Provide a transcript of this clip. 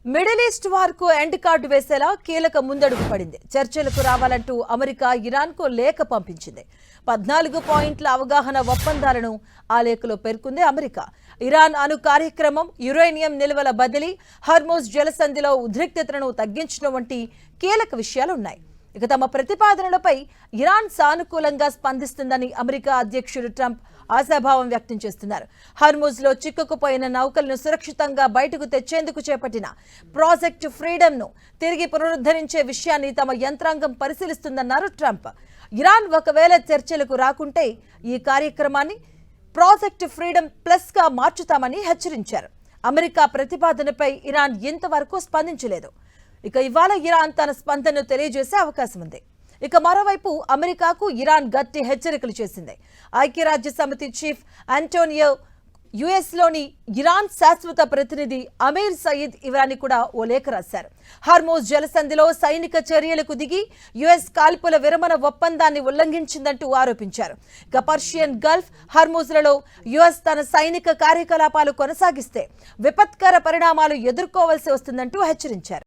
Middle east వార్కు end card వేసేలా కీలక ముందడుగు పడింది. చర్చలకు రావాలంటూ అమెరికా ఇరాన్కు లేఖ పంపించింది. 14 పాయింట్ల అవగాహన ఒప్పందాలను ఆ లేఖలో పేర్కొంది అమెరికా. ఇరాన్ అణు కార్యక్రమం, యురేనియం నిల్వల బదిలీ, హర్మోజ్ జలసంధిలో ఉద్రిక్తతలను తగ్గించడం వంటి కీలక విషయాలు ఉన్నాయి. ఇక తమ ప్రతిపాదనలపై ఇరాన్ సానుకూలంగా స్పందిస్తుందని అమెరికా అధ్యక్షుడు ట్రంప్ ఆశాభావం వ్యక్తం చేస్తున్నారు. హర్మూజ్లో చిక్కుకుపోయిన నౌకలను సురక్షితంగా బయటకు తెచ్చేందుకు చేపట్టిన ప్రాజెక్ట్ ఫ్రీడమ్ను తిరిగి పునరుద్ధరించే విషయాన్ని తమ యంత్రాంగం పరిశీలిస్తుందన్నారు ట్రంప్. ఇరాన్ ఒకవేళ చర్చలకు రాకుంటే ఈ కార్యక్రమాన్ని ప్రాజెక్ట్ ఫ్రీడమ్ ప్లస్గా మార్చుతామని హెచ్చరించారు. అమెరికా ప్రతిపాదనపై ఇరాన్ ఇంతవరకు స్పందించలేదు. ఇక ఇవాళ ఇరాన్ తన స్పందనను తెలియజేసే అవకాశం ఉంది. ఇక మరోవైపు అమెరికాకు ఇరాన్ గట్టి హెచ్చరికలు చేసింది. ఐక్యరాజ్య సమితి చీఫ్ ఆంటోనియో, యుఎస్లోని ఇరాన్ శాశ్వత ప్రతినిధి అమీర్ సయీద్ ఇరానీ కూడా ఓ లేఖ రాశారు. హర్మోజ్ జలసంధిలో సైనిక చర్యలకు దిగి యుఎస్ కాల్పుల విరమణ ఒప్పందాన్ని ఉల్లంఘించిందంటూ ఆరోపించారు. ఇక పర్షియన్ గల్ఫ్, హర్మూజ్లలో యుఎస్ తన సైనిక కార్యకలాపాలు కొనసాగిస్తే విపత్కర పరిణామాలు ఎదుర్కోవాల్సి వస్తుందంటూ హెచ్చరించారు.